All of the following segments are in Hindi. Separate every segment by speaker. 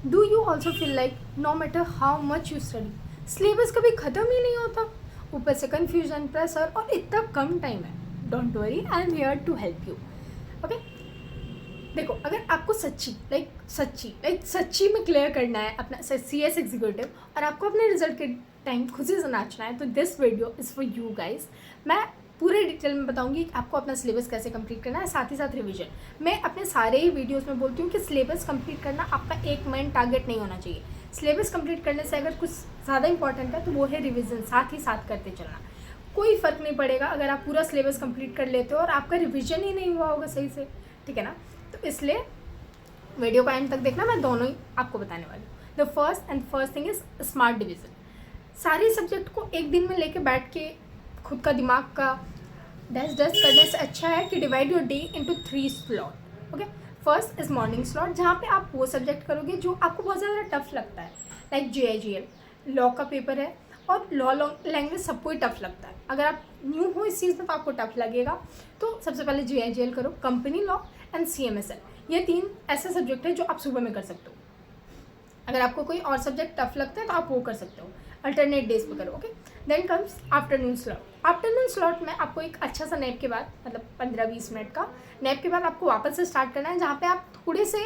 Speaker 1: Do you also feel like no matter how much you study syllabus कभी ख़त्म ही नहीं होता, ऊपर से कन्फ्यूजन, प्रेशर और इतना कम टाइम है? Don't worry, I am here to help you. Okay, देखो अगर आपको सच्ची में क्लियर करना है अपना CS एग्जीक्यूटिव और आपको अपने रिजल्ट के टाइम खुद से नाचना है, तो this video is for you guys. मैं पूरे डिटेल में बताऊंगी कि आपको अपना सिलेबस कैसे कंप्लीट करना है, साथ ही साथ रिवीजन। मैं अपने सारे ही वीडियोस में बोलती हूँ कि सिलेबस कंप्लीट करना आपका एक मेन टारगेट नहीं होना चाहिए। सिलेबस कंप्लीट करने से अगर कुछ ज़्यादा इंपॉर्टेंट है तो वो है रिवीजन, साथ ही साथ करते चलना। कोई फ़र्क नहीं पड़ेगा अगर आप पूरा सिलेबस कंप्लीट कर लेते हो और आपका रिविजन ही नहीं हुआ होगा सही से, ठीक है ना। तो इसलिए वीडियो का एंड तक देखना, मैं दोनों ही आपको बताने वाली हूँ। The first thing is smart division. सारे सब्जेक्ट को एक दिन में लेके बैठ के खुद का दिमाग का डस्ट करने से अच्छा है कि divide your day into 3 slot. Okay, first is morning slot, जहाँ पे आप वो सब्जेक्ट करोगे जो आपको बहुत ज़्यादा टफ लगता है, लाइक JIGL, लॉ का पेपर है और लॉ लैंग्वेज सबको ही टफ लगता है। अगर आप न्यू हो इस चीज़ में तो आपको टफ लगेगा, तो सबसे पहले JIGL करो, कंपनी लॉ एंड CMSL। ये 3 ऐसे सब्जेक्ट है जो आप सुबह में कर सकते हो। अगर आपको कोई और सब्जेक्ट टफ लगता है तो आप वो कर सकते हो, अल्टरनेट डेज पे करो। Okay, then comes afternoon slot. Afternoon slot में आपको एक अच्छा सा नैप के बाद, मतलब 15-20 मिनट का नैप के बाद आपको वापस से स्टार्ट करना है, जहाँ पे आप थोड़े से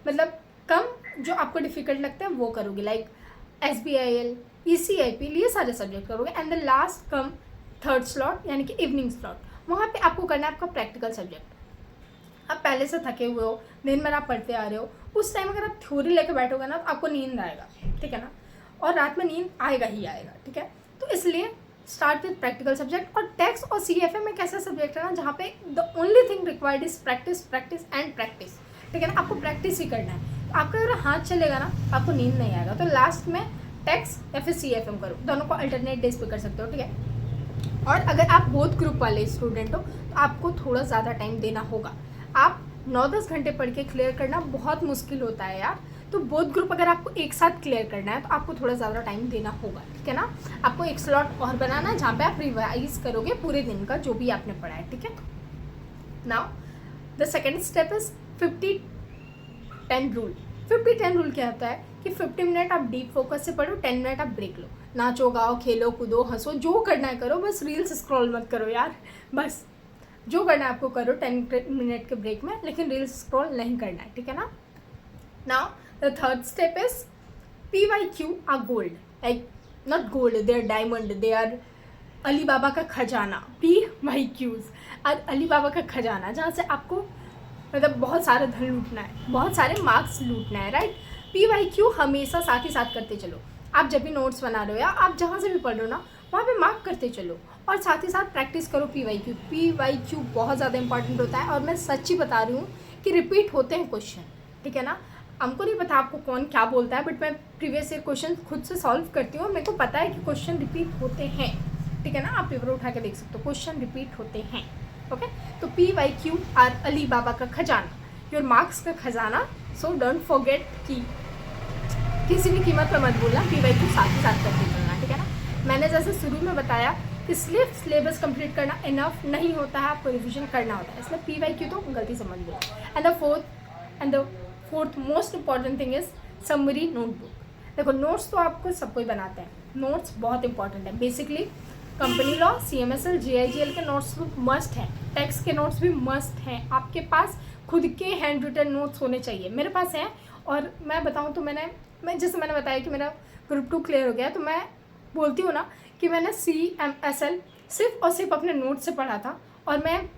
Speaker 1: मतलब कम जो आपको डिफिकल्ट लगता है वो करोगे, लाइक SBIL, ECIP, ये सारे सब्जेक्ट करोगे। And the last come third slot यानी कि इवनिंग स्लॉट, वहाँ पे आपको करना है आपका प्रैक्टिकल सब्जेक्ट। आप पहले से थके हुए हो, दिन भर आप पढ़ते आ रहे हो, उस टाइम अगर आप थ्योरी लेके बैठोगे ना तो आपको नींद आएगा, ठीक है ना, और रात में नींद आएगा ही आएगा, ठीक है। तो इसलिए स्टार्ट विथ प्रैक्टिकल सब्जेक्ट। और टैक्स और CFM एक ऐसा सब्जेक्ट है ना जहाँ पे the only thing required is practice and practice, ठीक है ना। आपको प्रैक्टिस ही करना है, तो आपका अगर हाथ चलेगा ना आपको नींद नहीं आएगा। तो लास्ट में टैक्स या फिर CFM करो, दोनों को अल्टरनेट डेज पे कर सकते हो, ठीक है। और अगर आप बोथ ग्रुप वाले स्टूडेंट हो तो आपको थोड़ा ज़्यादा टाइम देना होगा। आप 9-10 घंटे पढ़ के क्लियर करना बहुत मुश्किल होता है यार, तो बोथ ग्रुप अगर आपको एक साथ क्लियर करना है तो आपको थोड़ा ज़्यादा टाइम देना होगा, ठीक है ना। आपको एक स्लॉट और बनाना है जहाँ पे आप रिवाइज करोगे पूरे दिन का जो भी आपने पढ़ा है, ठीक है। Now the second step is 50-10 rule. 50-10 rule क्या होता है कि 50 मिनट आप डीप फोकस से पढ़ो, 10 मिनट आप ब्रेक लो, नाचो गाओ खेलो कूदो हंसो, जो करना है करो, बस रील्स स्क्रॉल मत करो यार, बस जो करना है आपको करो 10 मिनट के ब्रेक में, लेकिन रील्स स्क्रॉल नहीं करना है, ठीक है ना। Now the third step is PYQ are gold, like not gold, they are diamond, they are Ali Baba का खजाना। PYQs आर अली बाबा का खजाना, जहाँ से आपको मतलब बहुत सारा धन लूटना है, बहुत सारे मार्क्स लूटना है, राइट। PYQ हमेशा साथ ही साथ करते चलो। आप जब भी नोट्स बना रहे हो या आप जहाँ से भी पढ़ रहे हो ना, वहाँ पे मार्क करते चलो और साथ ही साथ प्रैक्टिस करो PYQ बहुत ज़्यादा इंपॉर्टेंट होता है। और मैं सच्ची बता रही हूँ कि रिपीट होते हैं क्वेश्चन, ठीक है ना। हमको नहीं पता आपको कौन क्या बोलता है, बट मैं प्रीवियस ईयर क्वेश्चन खुद से सॉल्व करती हूँ और मेरे को पता है कि क्वेश्चन रिपीट होते हैं, ठीक है ना। आप पेपर उठा के देख सकते हो, क्वेश्चन रिपीट होते हैं, ओके। तो PYQ आर अली बाबा का खजाना, योर मार्क्स का खजाना। सो डोंट फॉरगेट कि किसी भी कीमत पर मत बोलना, PYQ साथ ही साथ करते चलना, ठीक है ना। मैंने जैसे शुरू में बताया कि सिर्फ सिलेबस कंप्लीट करना इनफ नहीं होता है, आपको रिवीजन करना होता है, इसलिए PYQ तो गलती समझ लो। And the fourth most important thing is summary notebook. देखो नोट्स तो आपको सब कोई बनाते हैं, नोट्स बहुत इंपॉर्टेंट है। Basically company law, CMSL, JIGL के नोट्स मस्ट हैं, टैक्स के नोट्स भी मस्ट हैं। आपके पास खुद के हैंड रिटन नोट्स होने चाहिए, मेरे पास हैं। और मैं बताऊँ तो मैं जैसे मैंने बताया कि मेरा ग्रुप 2 क्लियर हो गया, तो मैं बोलती हूँ ना कि मैंने CMSL सिर्फ और सिर्फ अपने नोट से पढ़ा था। और मैं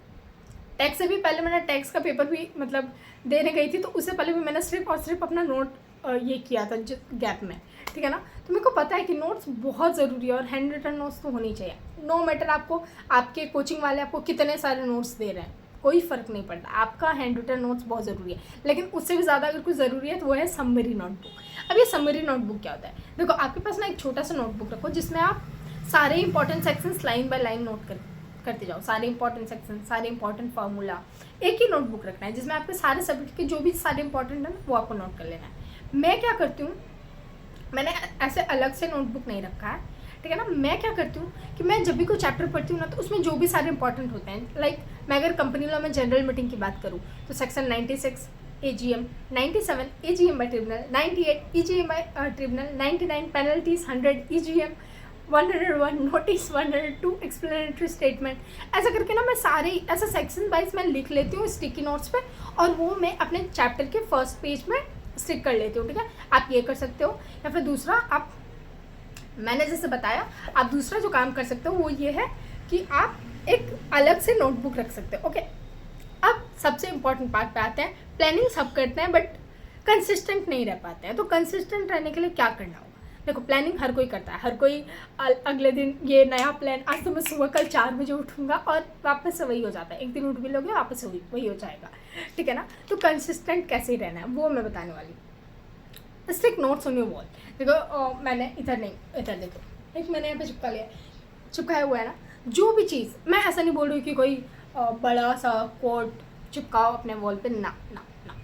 Speaker 1: टैक्स से भी पहले मैंने टैक्स का पेपर भी मतलब देने गई थी, तो उससे पहले भी मैंने सिर्फ और सिर्फ अपना नोट ये किया था गैप में, ठीक है ना। तो मेरे को पता है कि नोट्स बहुत ज़रूरी है और हैंड रिटन नोट्स तो होनी चाहिए। नो मैटर आपको आपके कोचिंग वाले आपको कितने सारे नोट्स दे रहे हैं, कोई फ़र्क नहीं पड़ता, आपका हैंड रिटन नोट्स बहुत ज़रूरी है। लेकिन उससे भी ज़्यादा अगर कुछ ज़रूरी है तो वो है समरी नोटबुक। अब ये समरी नोटबुक क्या होता है, देखो आपके पास ना एक छोटा सा नोटबुक रखो जिसमें आप सारे important sections line by line note करते जाओ, सारे इंपॉर्टेंट सेक्शन, सारे इंपॉर्टेंट फार्मूला। एक ही नोटबुक रखना है जिसमें आपके सारे सब्जेक्ट के जो भी सारे इंपॉर्टेंट है वो आपको नोट कर लेना है। मैं क्या करती हूँ, मैंने ऐसे अलग से नोटबुक नहीं रखा है, ठीक है ना। मैं क्या करती हूँ कि मैं जब भी कोई चैप्टर पढ़ती हूँ ना, तो उसमें जो भी सारे इंपॉर्टेंट होते हैं, लाइक मैं अगर कंपनी लॉ में जनरल मीटिंग की बात करूँ तो section 96, AGM, 97 AGM by tribunal, 98 EGM by tribunal, 99 penalties, 100 EGM, 101 notice, 102 explanatory statement. ऐसा करके ना मैं सारे ऐसा सेक्शन वाइज मैं लिख लेती हूँ स्टिकी नोट्स पे, और वो मैं अपने चैप्टर के फर्स्ट पेज में स्टिक कर लेती हूँ। ठीक है, आप ये कर सकते हो। या फिर दूसरा, आप मैंने जैसे बताया, आप दूसरा जो काम कर सकते हो वो ये है कि आप एक अलग से नोटबुक रख सकते हो। ओके, अब सबसे इम्पॉर्टेंट पार्ट पे आते हैं। प्लानिंग सब करते हैं बट कंसिस्टेंट नहीं रह पाते हैं। तो कंसिस्टेंट रहने के लिए क्या करना होगा? देखो, प्लानिंग हर कोई करता है, हर कोई अगले दिन ये नया प्लान, आज तो मैं सुबह कल 4 बजे उठूँगा, और वापस से वही हो जाता है। एक दिन उठ भी लोगे, वापस से वही हो जाएगा। ठीक है ना? तो कंसिस्टेंट कैसे रहना है वो मैं बताने वाली हूँ। Stick notes on your wall. देखो मैंने इधर नहीं, इधर देखो, एक मैंने यहाँ पे चिपकाया हुआ है ना। जो भी चीज़, मैं ऐसा नहीं बोल रही कि कोई बड़ा सा कोट चिपकाओ अपने वॉल पे, ना ना ना,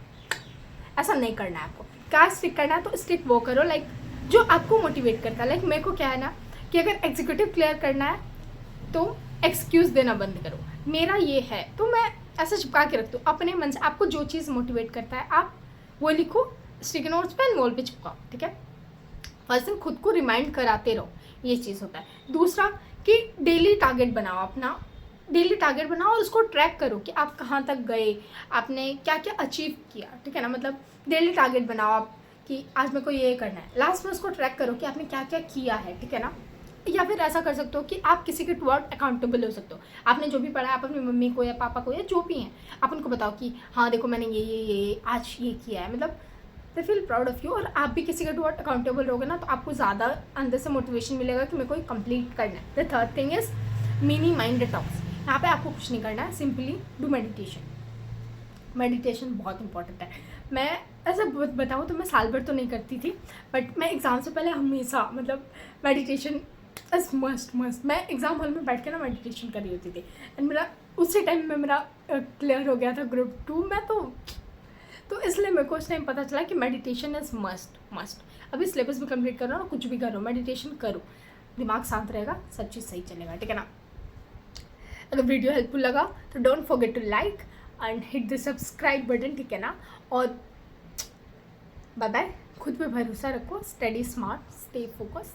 Speaker 1: ऐसा नहीं करना है आपको। क्या स्टिक करना है तो स्टिक वो करो लाइक जो आपको मोटिवेट करता है। लाइक मेरे को क्या है ना कि अगर एग्जीक्यूटिव क्लियर करना है तो एक्सक्यूज़ देना बंद करो। मेरा ये है तो मैं ऐसा चिपका के रखती हूँ अपने मन से। आपको जो चीज़ मोटिवेट करता है आप वो लिखो स्टिकी नोट्स पे, वॉल पे चिपकाओ। ठीक है, फर्स्ट दिन खुद को रिमाइंड कराते रहो, ये चीज़ होता है। दूसरा कि डेली टारगेट बनाओ, अपना डेली टारगेट बनाओ और उसको ट्रैक करो कि आप कहाँ तक गए, आपने क्या क्या अचीव किया। ठीक है ना? मतलब डेली टारगेट बनाओ आप कि आज मेरे को ये करना है, लास्ट में उसको ट्रैक करो कि आपने क्या क्या किया है। ठीक है ना? या फिर ऐसा कर सकते हो कि आप किसी के टुवर्ड अकाउंटेबल हो सकते हो। आपने जो भी पढ़ा है, आप अपनी मम्मी को या पापा को या जो भी हैं, आप उनको बताओ कि हाँ देखो मैंने ये आज ये किया है। मतलब they feel proud of you, और आप भी किसी के टुवर्ड अकाउंटेबल रहोगे ना तो आपको ज़्यादा अंदर से मोटिवेशन मिलेगा कि मेरे को कंप्लीट करना है। The third thing is mini mind detox. यहाँ पे आपको कुछ नहीं करना है, सिंपली डू मेडिटेशन। मेडिटेशन बहुत इंपॉर्टेंट है। मैं ऐसा बताऊँ तो मैं साल भर तो नहीं करती थी, बट मैं एग्ज़ाम से पहले हमेशा, मतलब मेडिटेशन इज मस्ट। मैं एग्ज़ाम हॉल में बैठ के ना मेडिटेशन कर रही होती थी, एंड मेरा उसी टाइम में मेरा क्लियर हो गया था ग्रुप 2 में। तो इसलिए मेरे को उस टाइम पता चला कि मेडिटेशन इज़ मस्ट। अभी सिलेबस भी कंप्लीट करो ना, कुछ भी करो, मेडिटेशन करो, दिमाग शांत रहेगा, सब चीज़ सही चलेगा। ठीक है ना? अगर वीडियो हेल्पफुल लगा तो don't forget to like and hit the subscribe button. ठीक है ना? और बाय बाय, खुद पे भरोसा रखो, स्टडी स्मार्ट, स्टे फोकस।